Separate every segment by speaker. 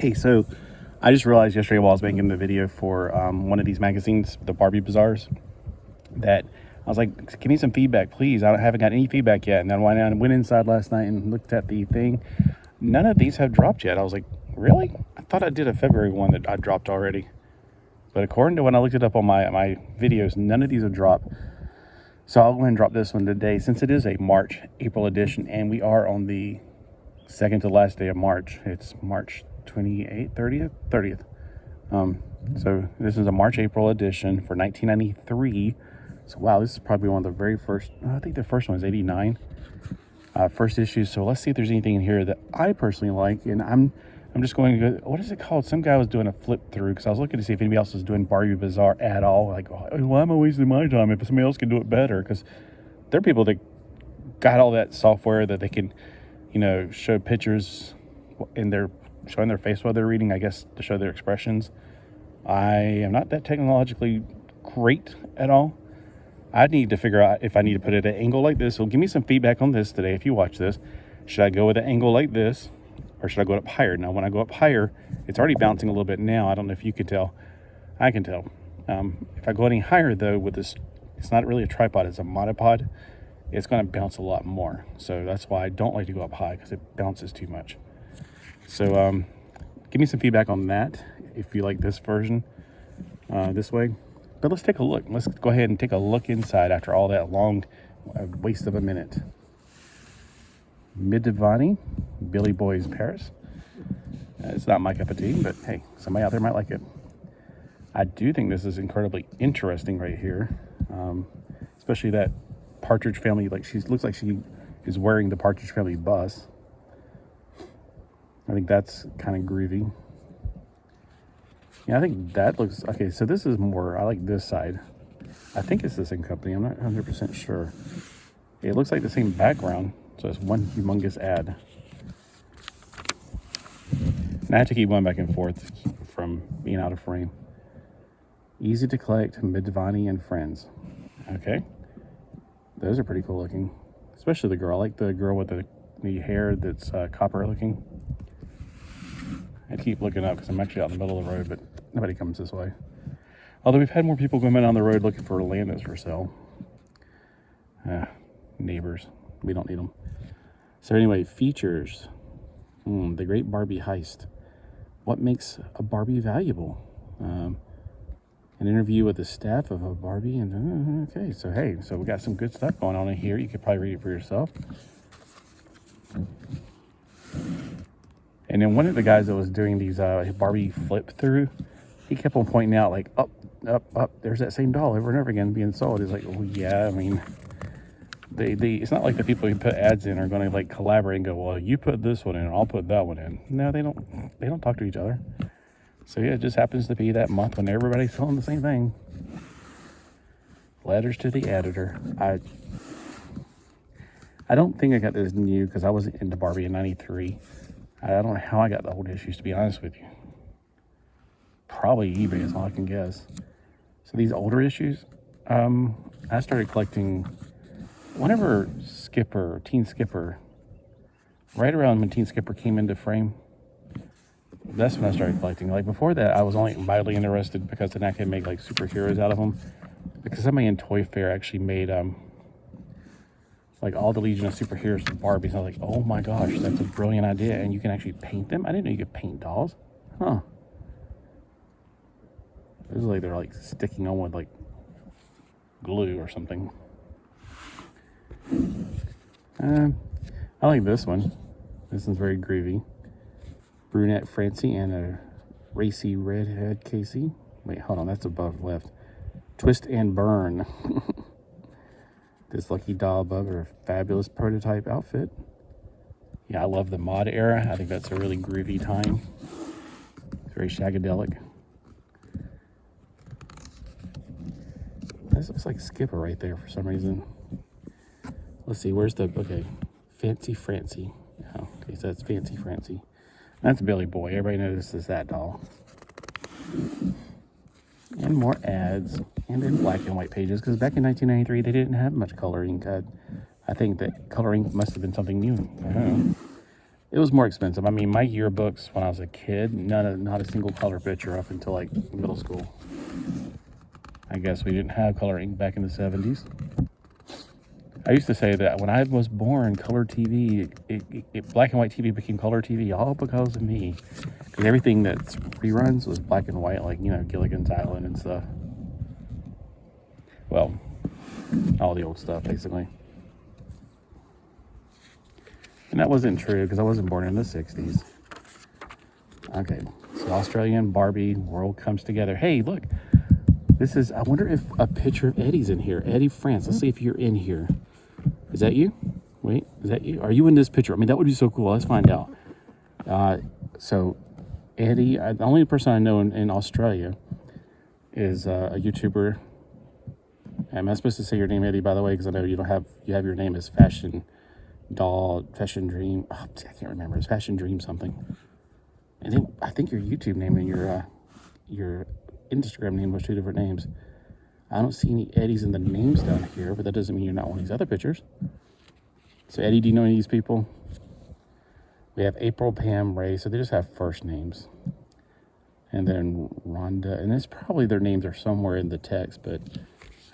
Speaker 1: Hey, so I just realized yesterday while I was making the video for one of these magazines, the Barbie Bazaars, that I was like, give me some feedback, please. Haven't got any feedback yet. And then when I went inside last night and looked at the thing, none of these have dropped yet. I was like, really? I thought I did a February one that I dropped already. But according to when I looked it up on my videos, none of these have dropped. So I'll go ahead and drop this one today since it is a April edition, and we are on the second to last day of March. It's March 28th, 30th. So this is a April edition for 1993. So wow, this is probably one of the very first, I think the first one is 89. First issue. So let's see if there's anything in here that I personally like. And I'm just going to go, what is it called? Some guy was doing a flip-through because I was looking to see if anybody else was doing Barbie Bazaar at all. Like, why am I wasting my time if somebody else can do it better? Because there are people that got all that software that they can, show pictures in showing their face while they're reading, I guess, to show their expressions. I am not that technologically great at all. I need to figure out if I need to put it at an angle like this. So give me some feedback on this today if you watch this. Should I go with an angle like this, or should I go up higher? Now, when I go up higher, it's already bouncing a little bit now. I don't know if you can tell. I can tell. If I go any higher, though, with this, it's not really a tripod. It's a monopod. It's going to bounce a lot more. So that's why I don't like to go up high, because it bounces too much. So give me some feedback on that if you like this version this way. But let's take a look. Let's go ahead and take a look inside after all that long waste of a minute. Midivani, Billy Boy's Paris. It's not my cup of tea, but hey, somebody out there might like it. I do think this is incredibly interesting right here, especially that Partridge Family. Like, looks like she is wearing the Partridge Family bus. I think that's kind of groovy. Yeah, I think that looks okay. So this is more, I like this side. I think it's the same company. I'm not 100% sure. It looks like the same background. So it's one humongous ad. And I have to keep going back and forth from being out of frame. Easy to collect, Midivani and Friends. Okay. Those are pretty cool looking. Especially the girl. I like the girl with the hair that's copper looking. I keep looking up because I'm actually out in the middle of the road, but nobody comes this way. Although we've had more people going down the road looking for land that's for sale. Neighbors. We don't need them. So anyway, features. The Great Barbie Heist. What makes a Barbie valuable? An interview with the staff of a Barbie. And okay, so hey, so we got some good stuff going on in here. You could probably read it for yourself. And then one of the guys that was doing these Barbie Flip-Thru, he kept on pointing out, like, up, there's that same doll over and over again being sold. He's like, well, yeah, I mean, it's not like the people who put ads in are going to, like, collaborate and go, well, you put this one in and I'll put that one in. No, they don't talk to each other. So yeah, it just happens to be that month when everybody's selling the same thing. Letters to the editor. I don't think I got this new because I wasn't into Barbie in 93. I don't know how I got the old issues, to be honest with you. Probably eBay is all I can guess. So these older issues, I started collecting whenever Teen Skipper, right around when Teen Skipper came into frame. That's when I started collecting. Like before that, I was only mildly interested because then I could make like superheroes out of them. Because somebody in Toy Fair actually made like all the Legion of Superheroes for Barbies. I was like, oh my gosh, that's a brilliant idea. And you can actually paint them. I didn't know you could paint dolls. Huh. This is like they're like sticking on with like glue or something. I like this one. This one's very groovy. Brunette Francie and a racy redhead Casey. Wait, hold on, that's above left. Twist and Burn. This lucky doll above her fabulous prototype outfit. Yeah, I love the mod era. I think that's a really groovy time. It's very shagadelic. This looks like Skipper right there for some reason. Let's see, where's the, okay, Fancy Francie. Oh, okay, so that's Fancy Francie. That's Billy Boy. Everybody notices that doll. And more ads. And in black and white pages, because back in 1993 they didn't have much color ink. I think that color ink must have been something new. I don't know. It was more expensive. I mean, my yearbooks when I was a kid, not a single color picture up until like middle school. I guess we didn't have color ink back in the 70s. I used to say that when I was born, color TV, black and white TV became color TV all because of me. Because everything that's reruns was black and white, like, you know, Gilligan's Island and stuff. Well, all the old stuff, basically. And that wasn't true because I wasn't born in the 60s. Okay, so Australian Barbie world comes together. Hey, look, this is, I wonder if a picture of Eddie's in here. Eddie France, let's see if you're in here. Is that you? Wait, is that you? Are you in this picture? I mean, that would be so cool. Let's find out. So Eddie, the only person I know in Australia is a YouTuber. Am I supposed to say your name, Eddie, by the way? Because I know you have your name as Fashion Dream. Oh, I can't remember. It's Fashion Dream something. And then I think your YouTube name and your Instagram name was two different names. I don't see any Eddies in the names down here, but that doesn't mean you're not one of these other pictures. So Eddie, do you know any of these people? We have April, Pam, Ray, so they just have first names. And then Rhonda, and it's probably their names are somewhere in the text, but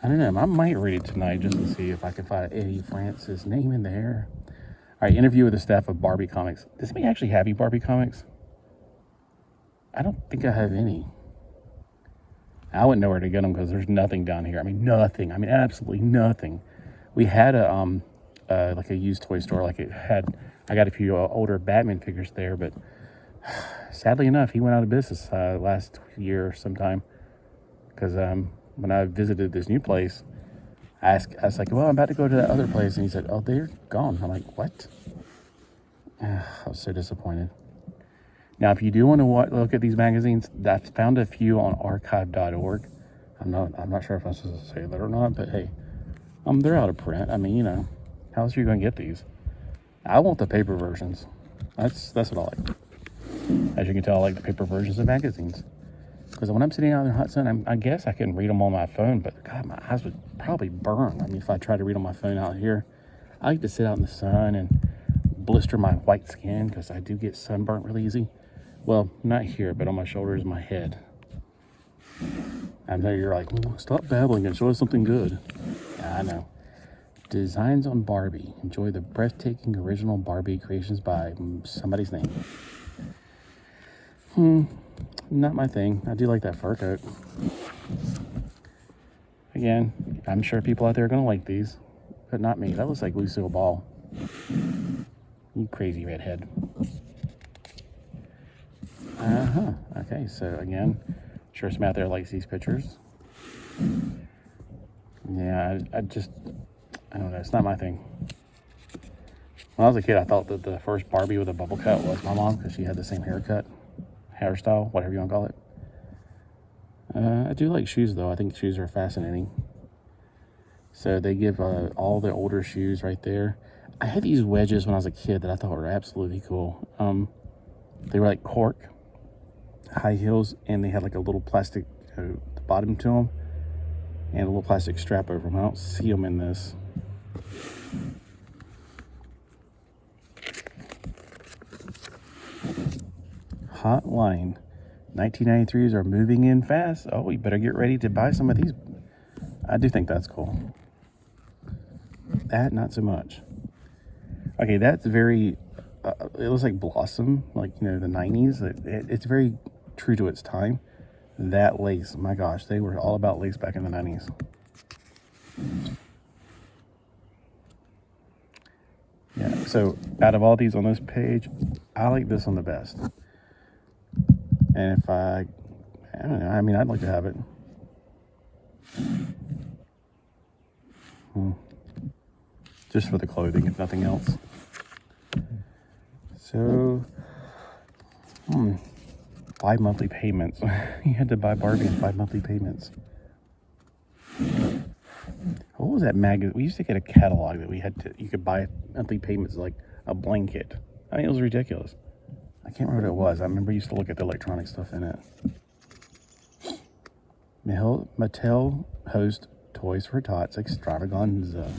Speaker 1: I don't know. I might read it tonight just to see if I can find Eddie France's name in there. All right, interview with the staff of Barbie Comics. Does anybody actually have any Barbie comics? I don't think I have any. I wouldn't know where to get them because there's nothing down here. I mean, nothing. I mean, absolutely nothing. We had a like a used toy store. Like I got a few older Batman figures there, but sadly enough, he went out of business last year sometime. Because when I visited this new place, I was like, well, I'm about to go to that other place. And he said, oh, they're gone. I'm like, what? I was so disappointed. Now, if you do want to look at these magazines, I found a few on archive.org. I'm not sure if I'm supposed to say that or not, but hey, they're out of print. I mean, you know, how else are you going to get these? I want the paper versions. That's what I like. As you can tell, I like the paper versions of magazines. Because when I'm sitting out in the hot sun, I guess I can read them on my phone, but God, my eyes would probably burn. I mean, if I tried to read on my phone out here, I like to sit out in the sun and blister my white skin because I do get sunburnt really easy. Well, not here, but on my shoulders and my head. I know you're like, well, stop babbling and show us something good. Yeah, I know. Designs on Barbie. Enjoy the breathtaking original Barbie creations by somebody's name. Not my thing. I do like that fur coat. Again, I'm sure people out there are going to like these, but not me. That looks like Lucille Ball. You crazy redhead. Okay, so again, sure some out there likes these pictures. Yeah, I don't know. It's not my thing. When I was a kid, I thought that the first Barbie with a bubble cut was my mom because she had the same hairstyle, whatever you want to call it. I do like shoes, though. I think shoes are fascinating. So they give all the older shoes right there. I had these wedges when I was a kid that I thought were absolutely cool. They were like cork, high heels, and they had like a little plastic bottom to them and a little plastic strap over them. I don't see them in this. Hotline. 1993s are moving in fast. Oh, we better get ready to buy some of these. I do think that's cool. That, not so much. Okay, that's very, it looks like Blossom, like, you know, the 90s. It's very true to its time. That lace, my gosh, they were all about lace back in the 90s. Yeah, so out of all these on this page, I like this one the best. And if I don't know, I mean, I'd like to have it. Just for the clothing, if nothing else. So, 5 monthly payments. You had to buy Barbie in 5 monthly payments. What was that magazine? We used to get a catalog that you could buy monthly payments like a blanket. I mean, it was ridiculous. I can't remember what it was. I remember I used to look at the electronic stuff in it. Mattel host Toys for Tots extravaganza.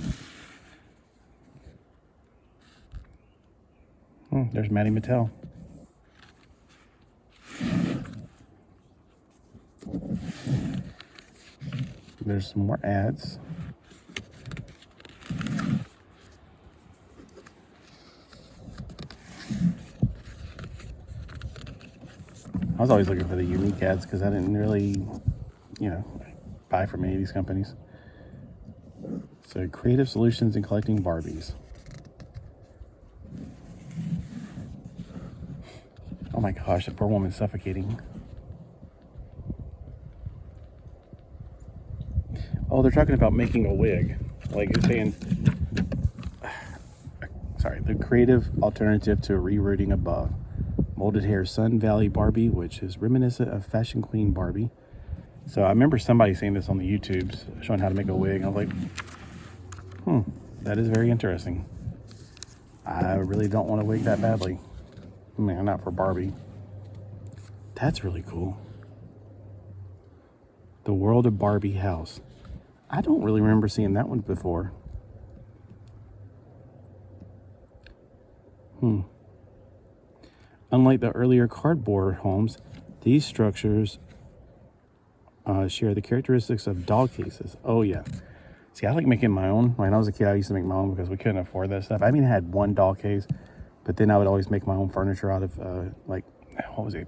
Speaker 1: There's Maddie Mattel. There's some more ads. I was always looking for the unique ads because I didn't really, buy from any of these companies. So, creative solutions in collecting Barbies. Oh my gosh, that poor woman's suffocating. Oh, they're talking about making a wig. Like you're saying, sorry, the creative alternative to rerouting above. Molded hair Sun Valley Barbie, which is reminiscent of Fashion Queen Barbie. So I remember somebody saying this on the YouTubes, showing how to make a wig. I was like, that is very interesting. I really don't want a wig that badly. I mean, not for Barbie. That's really cool. The World of Barbie House. I don't really remember seeing that one before. Unlike the earlier cardboard homes, these structures share the characteristics of doll cases. Oh yeah. See, I like making my own. When I was a kid, I used to make my own because we couldn't afford that stuff. I mean, I had one doll case, but then I would always make my own furniture out of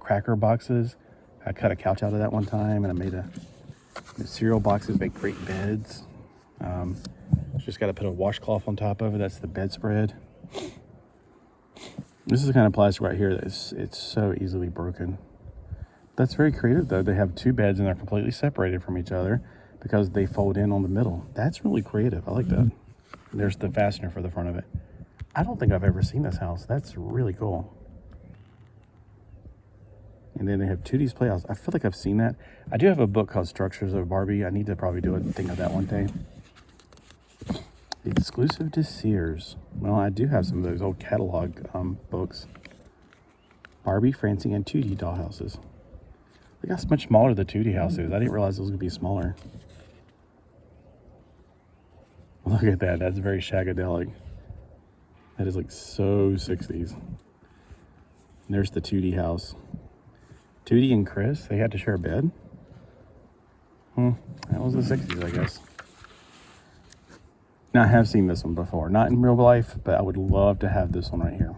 Speaker 1: cracker boxes. I cut a couch out of that one time, and I made the cereal boxes make great beds. Just got to put a washcloth on top of it. That's the bedspread. This is the kind of plastic right here that it's so easily broken. That's very creative, though. They have two beds and they're completely separated from each other because they fold in on the middle. That's really creative. I like that. There's the fastener for the front of it. I don't think I've ever seen this house. That's really cool. And then they have 2D's Playhouse. I feel like I've seen that. I do have a book called Structures of Barbie. I need to probably do a thing of that one day. Exclusive to Sears. Well, I do have some of those old catalog books. Barbie, Francie, and 2D dollhouses. Look how much smaller the 2D house is. I didn't realize it was going to be smaller. Look at that. That's very shagadelic. That is like so 60s. And there's the 2D house. 2D and Chris, they had to share a bed? That was the 60s, I guess. Now, I have seen this one before. Not in real life, but I would love to have this one right here.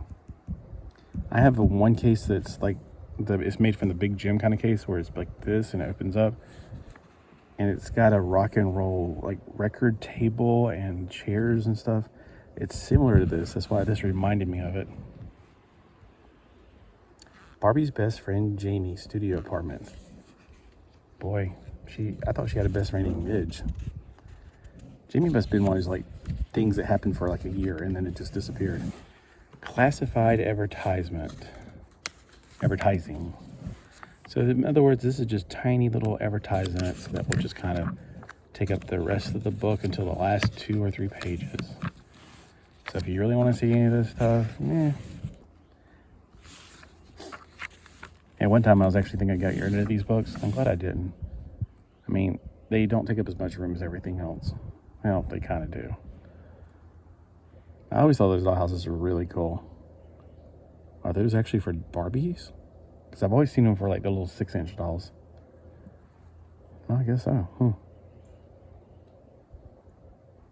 Speaker 1: I have one case that's like, it's made from the big gym kind of case where it's like this and it opens up. And it's got a rock and roll like record table and chairs and stuff. It's similar to this. That's why this reminded me of it. Barbie's best friend Jamie studio apartment. Boy, I thought she had a best friend named Midge. Jamie must have been one of those like things that happened for like a year and then it just disappeared. Classified advertising. So in other words, this is just tiny little advertisements that will just kind of take up the rest of the book until the last 2 or 3 pages. So if you really want to see any of this stuff, At one time I was actually thinking I got rid of these books. I'm glad I didn't. I mean, they don't take up as much room as everything else. Well, they kind of do. I always thought those dollhouses were really cool. Are those actually for Barbies? Because I've always seen them for like the little 6-inch dolls. Well, I guess so.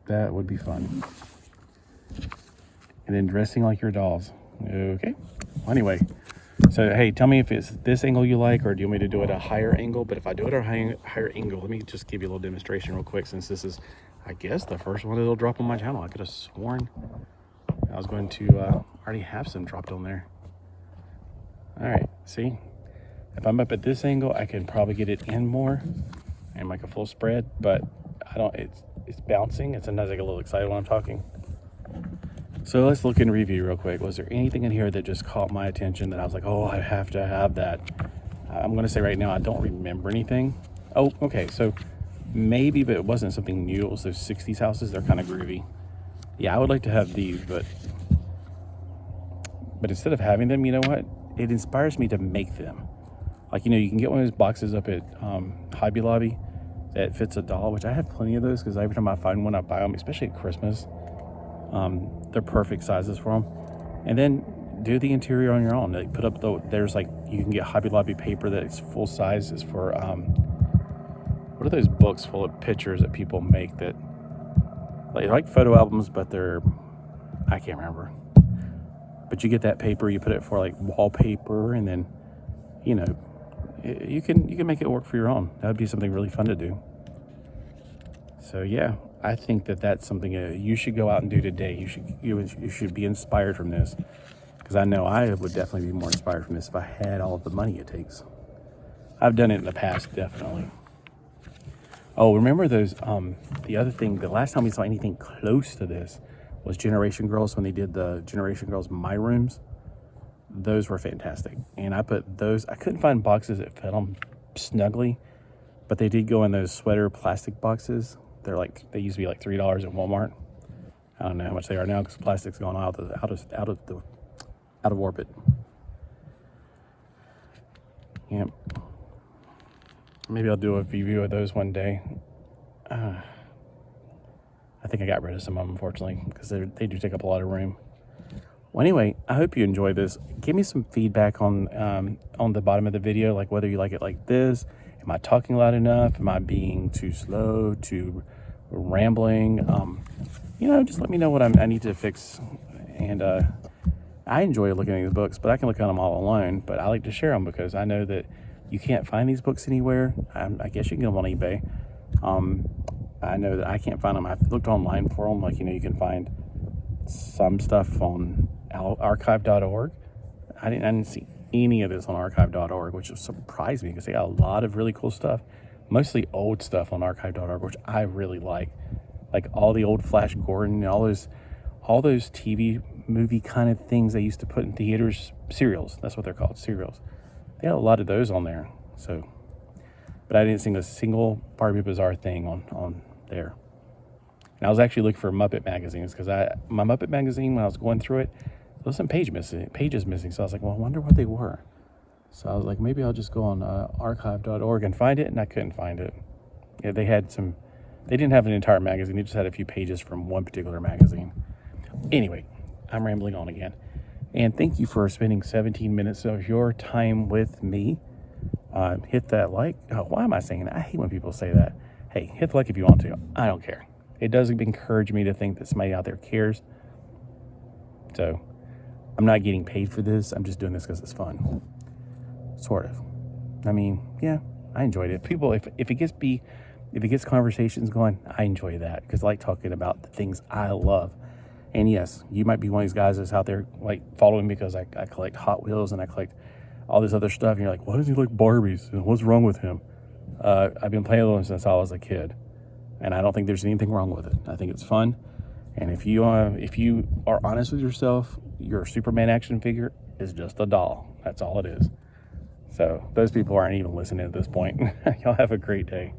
Speaker 1: That would be fun. And then dressing like your dolls. Okay. Well, anyway, so hey, tell me if it's this angle you like, or do you want me to do it at a higher angle? But if I do it at a higher angle, let me just give you a little demonstration real quick, since this is, I guess, the first one that'll drop on my channel. I could have sworn I was going to already have some dropped on there. All right, see? If I'm up at this angle, I can probably get it in more and like a full spread, but I don't, it's bouncing. It's sometimes I get a little excited when I'm talking. So let's look in review real quick. Was there anything in here that just caught my attention that I was like, oh, I have to have that? I'm going to say right now, I don't remember anything. Oh, okay. So maybe, but it wasn't something new. It was those 60s houses. They're kind of groovy. Yeah, I would like to have these, but instead of having them, you know what? It inspires me to make them. Like, you know, you can get one of those boxes up at Hobby Lobby that fits a doll, which I have plenty of those because every time I find one, I buy them, especially at Christmas. They're perfect sizes for them. And then do the interior on your own. Like put up there's like, you can get Hobby Lobby paper that's full size. Is for what are those books full of pictures that people make that like photo albums, but I can't remember. But you get that paper, you put it for like wallpaper, and then you can make it work for your own. That would be something really fun to do. So yeah, I think that's something you should go out and do today. You should be inspired from this, because I know I would definitely be more inspired from this if I had all of the money it takes. I've done it in the past, definitely. Oh, remember those, the other thing, the last time we saw anything close to this was Generation Girls, when they did the Generation Girls My Rooms. Those were fantastic. And I put those, I couldn't find boxes that fit them snugly, but they did go in those sweater plastic boxes. They used to be like $3 at Walmart. I don't know how much they are now, because plastic's gone out of orbit. Yep. Maybe I'll do a review of those one day. I think I got rid of some of them, unfortunately, because they do take up a lot of room. Well, anyway, I hope you enjoyed this. Give me some feedback on the bottom of the video, like whether you like it like this. Am I talking loud enough? Am I being too slow, too rambling? Just let me know what I need to fix. And I enjoy looking at these books, but I can look at them all alone. But I like to share them, because I know that you can't find these books anywhere. I guess you can get them on eBay. I know that I can't find them. I've looked online for them. Like, you can find some stuff on archive.org. I didn't see any of this on archive.org, which surprised me, because they got a lot of really cool stuff, mostly old stuff on archive.org, which I really like all the old Flash Gordon and all those TV movie kind of things they used to put in theaters. Serials, that's what they're called, serials. They had a lot of those on there. So, but I didn't see a single Barbie Bazaar thing on there. And I was actually looking for Muppet magazines, because my Muppet magazine, when I was going through it, there was some pages missing. So I was like, well, I wonder what they were. So I was like, maybe I'll just go on archive.org and find it, and I couldn't find it. Yeah, they didn't have an entire magazine. They just had a few pages from one particular magazine. Anyway, I'm rambling on again. And thank you for spending 17 minutes of your time with me. Hit that like. Oh, why am I saying that? I hate when people say that. Hey, hit the like if you want to. I don't care. It does encourage me to think that somebody out there cares. So, I'm not getting paid for this. I'm just doing this because it's fun. Sort of. I mean, yeah, I enjoyed it. People, if it gets conversations going, I enjoy that, because I like talking about the things I love. And yes, you might be one of these guys that's out there like following me because I collect Hot Wheels and I collect all this other stuff. And you're like, why does he like Barbies? And what's wrong with him? I've been playing with them since I was a kid, and I don't think there's anything wrong with it. I think it's fun. And if you are honest with yourself, your Superman action figure is just a doll. That's all it is. So those people aren't even listening at this point. Y'all have a great day.